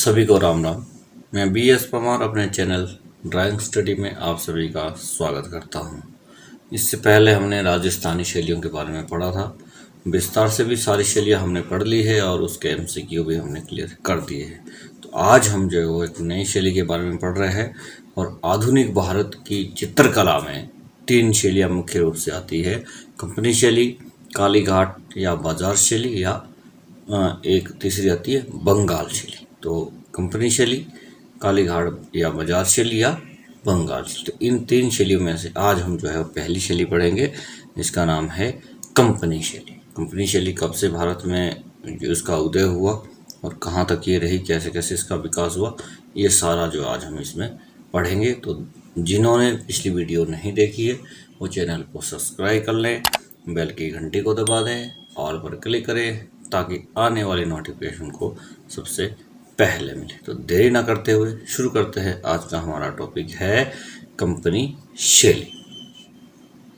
सभी को राम राम। मैं BS परमार अपने चैनल ड्राइंग स्टडी में आप सभी का स्वागत करता हूं। इससे पहले हमने राजस्थानी शैलियों के बारे में पढ़ा था। विस्तार से भी सारी शैलियां हमने पढ़ ली है और उसके MCQ भी हमने क्लियर कर दिए हैं। तो आज हम जो है वो एक नई शैली के बारे में पढ़ रहे हैं। और आधुनिक भारत की चित्रकला में 3 शैलियाँ मुख्य रूप से आती है। कंपनी शैली, काली घाट या बाजार शैली, या एक तीसरी आती है बंगाल शैली। तो कंपनी शैली, काली घाट या बाजार शैली या बंगाल शैली। तो इन 3 शैलियों में से आज हम जो है पहली शैली पढ़ेंगे, जिसका नाम है कंपनी शैली। कंपनी शैली कब से भारत में जो इसका उदय हुआ और कहाँ तक ये रही, कैसे कैसे इसका विकास हुआ, ये सारा जो आज हम इसमें पढ़ेंगे। तो जिन्होंने पिछली वीडियो नहीं देखी है वो चैनल को सब्सक्राइब कर लें, बेल की घंटी को दबा दें, ऑल पर क्लिक करें ताकि आने वाली नोटिफिकेशन को सबसे पहले मिले। तो देरी ना करते हुए शुरू करते हैं। आज का हमारा टॉपिक है कंपनी शैली।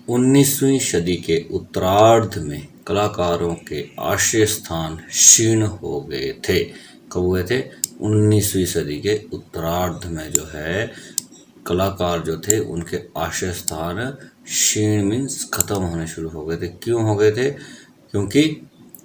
19वीं सदी के उत्तरार्ध में कलाकारों के आश्रय स्थान क्षीण हो गए थे। कब हुए थे? 19वीं सदी के उत्तरार्ध में जो है कलाकार जो थे उनके आश्रय स्थान क्षीण मीन्स खत्म होने शुरू हो गए थे। क्यों हो गए थे? क्योंकि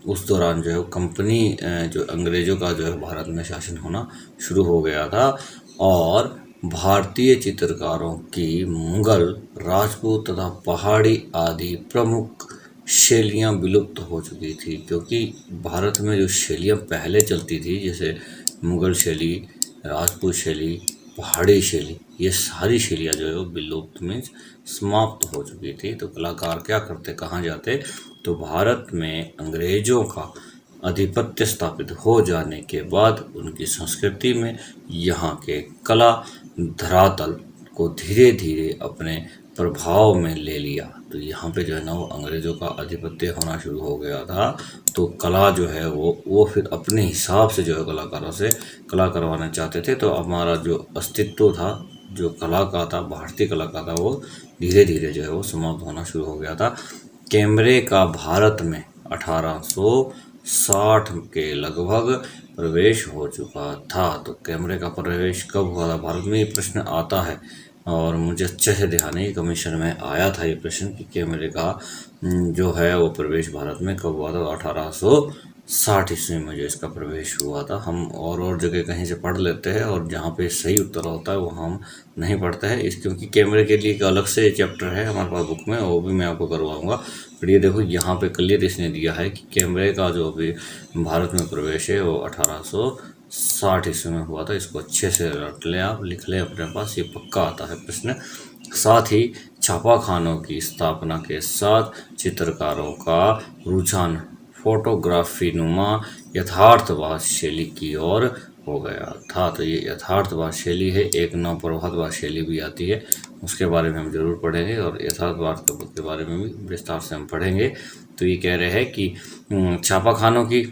उस दौरान जो है कंपनी जो अंग्रेजों का जो है भारत में शासन होना शुरू हो गया था और भारतीय चित्रकारों की मुगल, राजपूत तथा पहाड़ी आदि प्रमुख शैलियाँ विलुप्त हो चुकी थी। क्योंकि भारत में जो शैलियाँ पहले चलती थी, जैसे मुगल शैली, राजपूत शैली, पहाड़ी शैली, ये सारी शैलियाँ जो है वो विलुप्त मीन्स समाप्त हो चुकी थी। तो कलाकार क्या करते, कहाँ जाते? तो भारत में अंग्रेजों का आधिपत्य स्थापित हो जाने के बाद उनकी संस्कृति में यहाँ के कला धरातल को धीरे धीरे अपने प्रभाव में ले लिया। तो यहाँ पे जो है ना वो अंग्रेजों का आधिपत्य होना शुरू हो गया था। तो कला जो है वो फिर अपने हिसाब से जो है कलाकारों से कला करवाना चाहते थे। तो हमारा जो अस्तित्व था, जो कला का था, भारतीय कला का था, वो धीरे धीरे जो है वो समाप्त होना शुरू हो गया था। कैमरे का भारत में 1860 के लगभग प्रवेश हो चुका था। तो कैमरे का प्रवेश कब हुआ था भारत में, ये प्रश्न आता है और मुझे अच्छे से ध्यान है, कमीशन में आया था ये प्रश्न कि कैमरे का जो है वो प्रवेश भारत में कब हुआ था। 1860 ईस्वी में जो इसका प्रवेश हुआ था। हम और जगह कहीं से पढ़ लेते हैं और जहाँ पे सही उत्तर होता है वो हम नहीं पढ़ते हैं इस, क्योंकि कैमरे के लिए एक अलग से चैप्टर है हमारे पास बुक में, वो भी मैं आपको करवाऊंगा। पर ये देखो यहाँ पे क्लियर इसने दिया है कि कैमरे का जो अभी भारत में प्रवेश है वो 1860 ईस्वी में हुआ था। इसको अच्छे से रट लें, आप लिख लें अपने पास, ये पक्का आता है प्रश्न। साथ ही छापाखानों की स्थापना के साथ चित्रकारों का रुझान फोटोग्राफी नुमा यथार्थवाद शैली की ओर हो गया था। तो ये यथार्थवाद शैली है। एक नवप्रभातवाद शैली भी आती है, उसके बारे में हम जरूर पढ़ेंगे और यथार्थवाद के बारे में भी विस्तार से हम पढ़ेंगे। तो ये कह रहे हैं कि छापाखानों की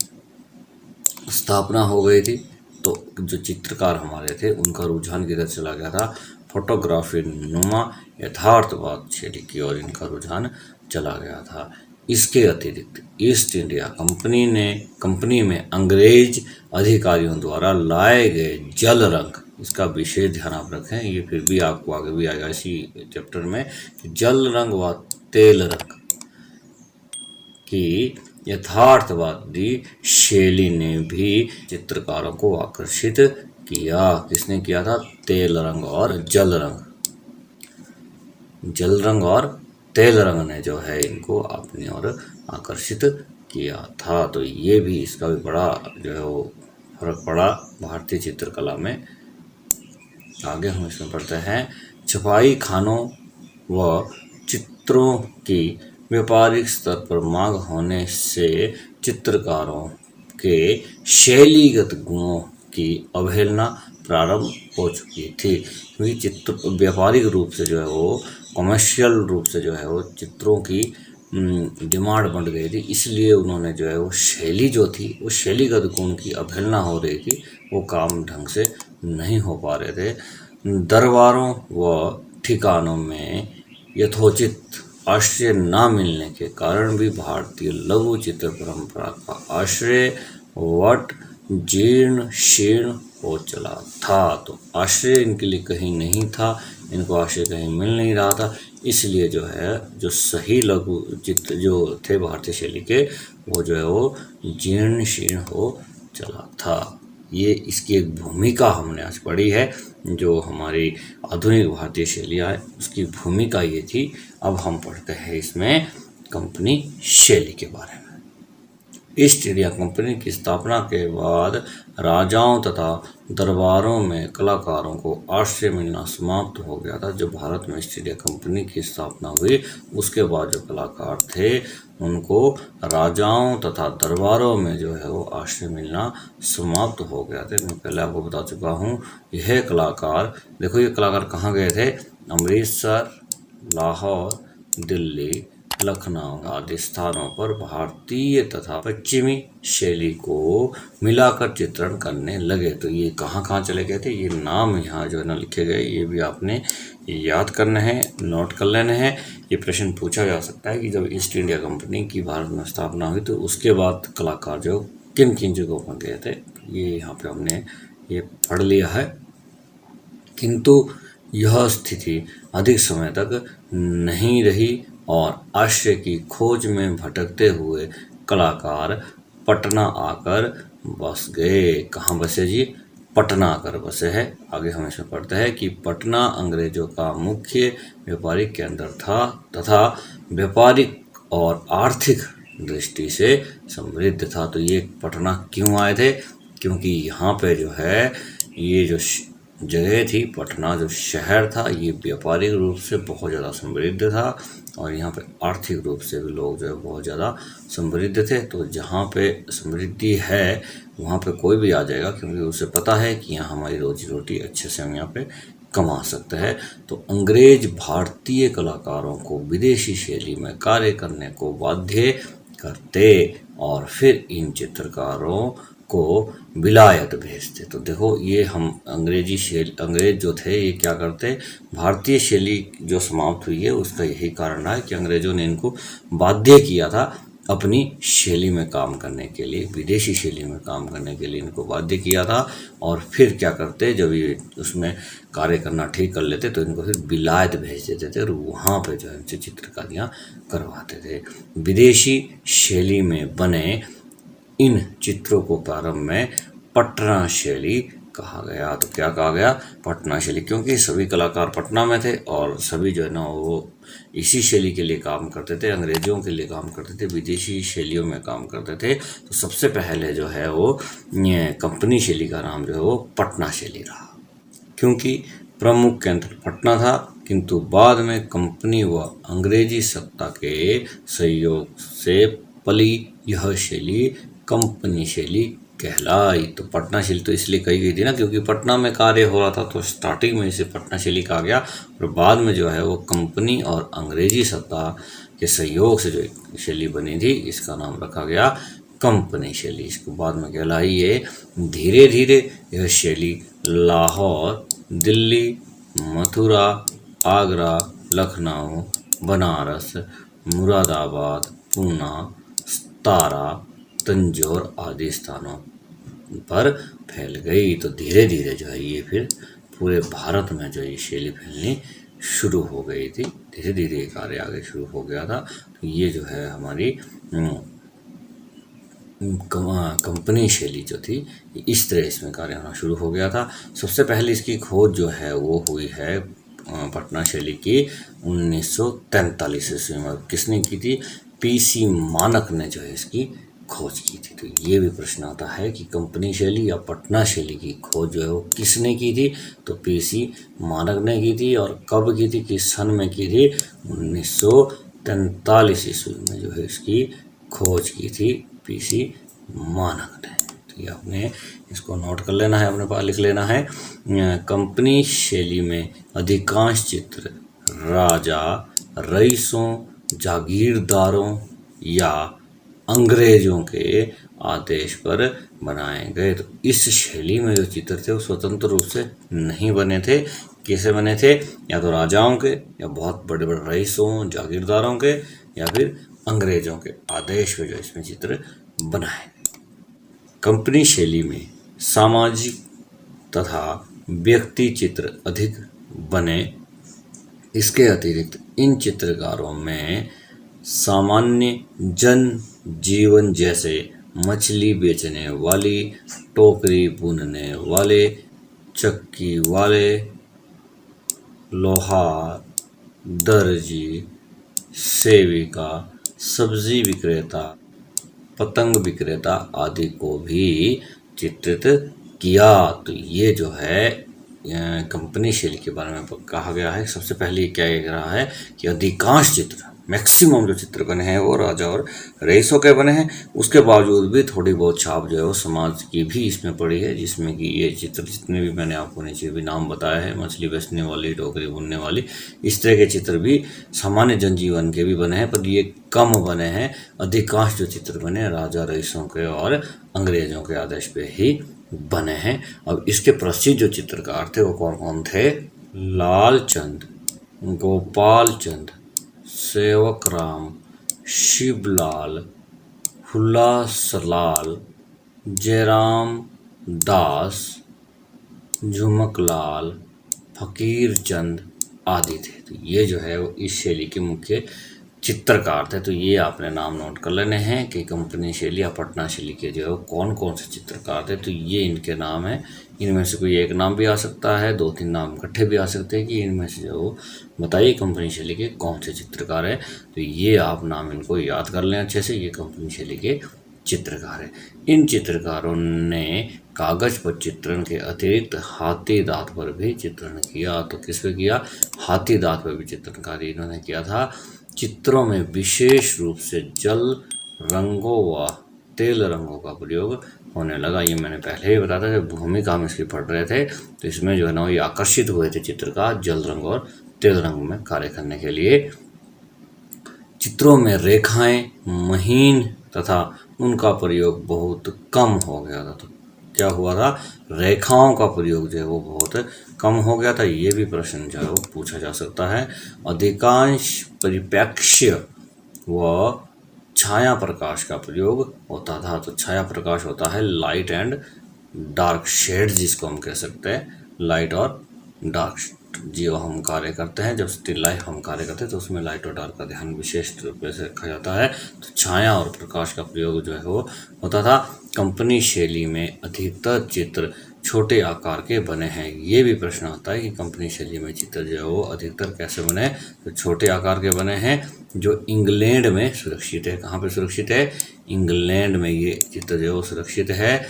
स्थापना हो गई थी, तो जो चित्रकार हमारे थे उनका रुझान किधर चला गया था? फोटोग्राफी नुमा यथार्थवाद शैली की ओर इनका रुझान चला गया था। इसके अतिरिक्त ईस्ट इंडिया कंपनी में अंग्रेज अधिकारियों द्वारा लाए गए जल रंग, इसका विशेष ध्यान आप रखें, ये फिर भी आपको आगे भी आएगा इसी चैप्टर में, जल रंग व तेल रंग की यथार्थवादी शैली ने भी चित्रकारों को आकर्षित किया। किसने किया था? तेल रंग और जल रंग। जल रंग और तेल रंग ने जो है इनको अपनी ओर आकर्षित किया था। तो ये भी, इसका भी बड़ा जो है वो फर्क पड़ा भारतीय चित्रकला में। आगे हम इसमें पढ़ते हैं, छपाई खानों व चित्रों की व्यापारिक स्तर पर मांग होने से चित्रकारों के शैलीगत गुणों की अवहेलना प्रारंभ हो चुकी थी। क्योंकि चित्र व्यापारिक रूप से जो है वो, कमर्शियल रूप से जो है वो चित्रों की डिमांड बढ़ गई थी, इसलिए उन्होंने जो है वो शैली जो थी, वो शैलीगत गुण की अवहेलना हो रही थी, वो काम ढंग से नहीं हो पा रहे थे। दरबारों व ठिकानों में यथोचित आश्रय न मिलने के कारण भी भारतीय लघु चित्र परंपरा का आश्रय वट जीर्ण शीर्ण हो चला था। तो आश्रय इनके लिए कहीं नहीं था, इनको आश्रय कहीं मिल नहीं रहा था, इसलिए जो है जो सही लघु चित्र जो थे भारतीय शैली के वो जो है वो जीर्ण शीर्ण हो चला था। ये इसकी एक भूमिका हमने आज पढ़ी है, जो हमारी आधुनिक भारतीय शैलियाँ है उसकी भूमिका ये थी। अब हम पढ़ते हैं इसमें कंपनी शैली के बारे में। ईस्ट इंडिया कंपनी की स्थापना के बाद राजाओं तथा दरबारों में कलाकारों को आश्रय मिलना समाप्त हो गया था। जब भारत में ईस्ट इंडिया कंपनी की स्थापना हुई उसके बाद जो कलाकार थे उनको राजाओं तथा दरबारों में जो है वो आश्रय मिलना समाप्त हो गया था। मैं पहले आपको बता चुका हूँ। यह कलाकार, देखो ये कलाकार कहाँ गए थे? अमृतसर, लाहौर, दिल्ली, लखनऊ आदि स्थानों पर भारतीय तथा पश्चिमी शैली को मिलाकर चित्रण करने लगे। तो ये कहाँ कहाँ चले गए थे, ये नाम यहाँ जो है ना लिखे गए, ये भी आपने याद करना है, नोट कर लेने हैं। ये प्रश्न पूछा जा सकता है कि जब ईस्ट इंडिया कंपनी की भारत में स्थापना हुई तो उसके बाद कलाकार जो किन किन जगहों पर गए थे, ये यहाँ पे हमने ये पढ़ लिया है। किंतु यह स्थिति अधिक समय तक नहीं रही और आश्रय की खोज में भटकते हुए कलाकार पटना आकर बस गए। कहाँ बसे जी? पटना आकर बसे है। आगे हम इसमें पढ़ते हैं कि पटना अंग्रेजों का मुख्य व्यापारिक केंद्र था तथा व्यापारिक और आर्थिक दृष्टि से समृद्ध था। तो ये पटना क्यों आए थे? क्योंकि यहाँ पे जो है ये जो जगह थी, पटना जो शहर था, ये व्यापारिक रूप से बहुत ज़्यादा समृद्ध था और यहाँ पे आर्थिक रूप से भी लोग जो है बहुत ज़्यादा समृद्ध थे। तो जहाँ पे समृद्धि है वहाँ पे कोई भी आ जाएगा, क्योंकि उसे पता है कि यहाँ हमारी रोजी रोटी अच्छे से हम यहाँ पे कमा सकते हैं। तो अंग्रेज भारतीय कलाकारों को विदेशी शैली में कार्य करने को बाध्य करते और फिर इन चित्रकारों को विलायत भेजते। तो देखो ये हम अंग्रेज जो थे ये क्या करते, भारतीय शैली जो समाप्त हुई है उसका यही कारण है कि अंग्रेजों ने इनको बाध्य किया था अपनी शैली में काम करने के लिए, विदेशी शैली में काम करने के लिए इनको बाध्य किया था। और फिर क्या करते, जब ये उसमें कार्य करना ठीक कर लेते तो इनको फिर विलायत भेज देते थे और वहाँ पे जो है इनसे चित्रकारियाँ करवाते थे। विदेशी शैली में बने इन चित्रों को प्रारंभ में पटना शैली कहा गया। तो क्या कहा गया? पटना शैली, क्योंकि सभी कलाकार पटना में थे और सभी जो है ना वो इसी शैली के लिए काम करते थे, अंग्रेजों के लिए काम करते थे, विदेशी शैलियों में काम करते थे। तो सबसे पहले जो है वो कंपनी शैली का नाम जो है वो पटना शैली रहा, क्योंकि प्रमुख केंद्र पटना था। किंतु बाद में कंपनी व अंग्रेजी सत्ता के सहयोग से पली यह शैली कंपनी शैली कहलाई। तो पटना शैली तो इसलिए कही गई थी ना क्योंकि पटना में कार्य हो रहा था, तो स्टार्टिंग में इसे पटना शैली कहा गया और बाद में जो है वो कंपनी और अंग्रेजी सत्ता के सहयोग से जो शैली बनी थी इसका नाम रखा गया कंपनी शैली। इसको बाद में कहलाई ये। धीरे धीरे यह शैली लाहौर, दिल्ली, मथुरा, आगरा, लखनऊ, बनारस, मुरादाबाद, पूना, सतारा, तंजौर आदि स्थानों पर फैल गई। तो धीरे धीरे जो है ये फिर पूरे भारत में जो ये शैली फैलनी शुरू हो गई थी। धीरे धीरे ये कार्य आगे शुरू हो गया था। तो ये जो है हमारी कंपनी शैली जो थी इस तरह इसमें कार्य होना शुरू हो गया था। सबसे पहले इसकी खोज जो है वो हुई है पटना शैली की 1943 ईस्वी में। किसने की थी? पीसी मानक ने जो है इसकी खोज की थी। तो ये भी प्रश्न आता है कि कंपनी शैली या पटना शैली की खोज जो है वो किसने की थी? तो पीसी मानक ने की थी। और कब की थी, किस सन में की थी? 1943 ईस्वी में जो है इसकी खोज की थी पीसी मानक ने। तो ये आपने इसको नोट कर लेना है, अपने पास लिख लेना है। कंपनी शैली में अधिकांश चित्र राजा, रईसों, जागीरदारों या अंग्रेजों के आदेश पर बनाए गए। तो इस शैली में जो चित्र थे वो स्वतंत्र रूप से नहीं बने थे। कैसे बने थे? या तो राजाओं के, या बहुत बड़े बड़े रईसों, जागीरदारों के, या फिर अंग्रेजों के आदेश पे जो इसमें चित्र बनाए। कंपनी शैली में सामाजिक तथा व्यक्ति चित्र अधिक बने। इसके अतिरिक्त इन चित्रकारों में सामान्य जन जीवन जैसे मछली बेचने वाली, टोकरी बुनने वाले, चक्की वाले, लोहार, दर्जी, सेविका, सब्जी विक्रेता, पतंग विक्रेता आदि को भी चित्रित किया। तो ये जो है कंपनी शैली के बारे में कहा गया है। सबसे पहले क्या कह रहा है कि अधिकांश चित्र, मैक्सिमम जो चित्र बने हैं वो राजा और रईसों के बने हैं। उसके बावजूद भी थोड़ी बहुत छाप जो है वो समाज की भी इसमें पड़ी है, जिसमें कि ये चित्र जितने भी मैंने आपको नीचे भी नाम बताया है, मछली बेचने वाली, टोकरी बुनने वाली, इस तरह के चित्र भी सामान्य जनजीवन के भी बने हैं, पर ये कम बने हैं। अधिकांश जो चित्र बने राजा रईसों के और अंग्रेजों के आदेश पे ही बने हैं। अब इसके प्रसिद्ध जो चित्रकार थे वो कौन कौन थे? लालचंद, गोपाल चंद, सेवक राम, शिवलाल, हुलासलाल, जयराम दास, झुमकलाल, फकीर चंद आदि थे। तो ये जो है वो इस शैली के मुख्य चित्रकार थे। तो ये आपने नाम नोट कर लेने हैं कि कंपनी शैली या पटना शैली के जो है कौन कौन से चित्रकार थे। तो ये इनके नाम है। इनमें से कोई एक नाम भी आ सकता है, 2-3 नाम इकट्ठे भी आ सकते हैं कि इनमें से जो बताइए कंपनी शैली के कौन से चित्रकार हैं। तो ये आप नाम इनको याद कर लें अच्छे से, ये कंपनी शैली के चित्रकार है। इन चित्रकारों ने कागज पर चित्रण के अतिरिक्त हाथी दांत पर भी चित्रण किया। तो किस पे किया? हाथी दांत पर भी चित्रकारी इन्होंने किया था। चित्रों में विशेष रूप से जल रंगों व तेल रंगों का प्रयोग होने लगा। ये मैंने पहले ही बताया था, जब भूमिका हम इसकी पढ़ रहे थे तो इसमें जो है ना ये आकर्षित हुए थे चित्रकार जल रंग और तेल रंग में कार्य करने के लिए। चित्रों में रेखाएं महीन तथा उनका प्रयोग बहुत कम हो गया था। तो क्या हुआ था? रेखाओं का प्रयोग जो है वो बहुत कम हो गया था। ये भी प्रश्न जो है वो पूछा जा सकता है। अधिकांश परिप्रेक्ष्य व छाया प्रकाश का प्रयोग होता था। तो छाया प्रकाश होता है लाइट एंड डार्क शेड, जिसको हम कह सकते हैं लाइट और डार्क। जो हम कार्य करते हैं, जब स्टिल लाइफ हम कार्य करते हैं तो उसमें लाइट और डार्क का ध्यान विशेष रूप से रखा जाता है। तो छाया और प्रकाश का प्रयोग जो है वो होता था। कंपनी शैली में अधिकतर चित्र छोटे आकार के बने हैं। ये भी प्रश्न आता है कि कंपनी शैली में चित्र जो है वो अधिकतर कैसे बने? तो छोटे आकार के बने हैं, जो इंग्लैंड में सुरक्षित है। कहाँ पे सुरक्षित है? इंग्लैंड में ये चित्र जो है वो सुरक्षित है।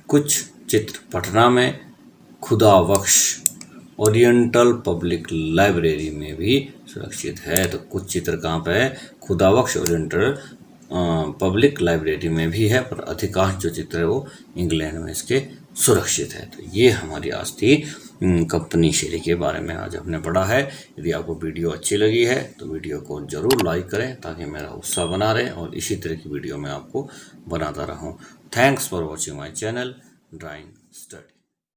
कुछ चित्र पटना में खुदा बख्श ओरिएंटल पब्लिक लाइब्रेरी में भी सुरक्षित है। तो कुछ चित्र कहाँ पे है? खुदा बख्श ओरिएंटल पब्लिक लाइब्रेरी में भी है, पर अधिकांश जो चित्र है वो इंग्लैंड में इसके सुरक्षित है। तो ये हमारी आज थी कंपनी शैली के बारे में आज हमने पढ़ा है। यदि आपको वीडियो अच्छी लगी है तो वीडियो को ज़रूर लाइक करें ताकि मेरा उत्साह बना रहे और इसी तरह की वीडियो मैं आपको बनाता रहूं। Thanks for watching my channel drawing study.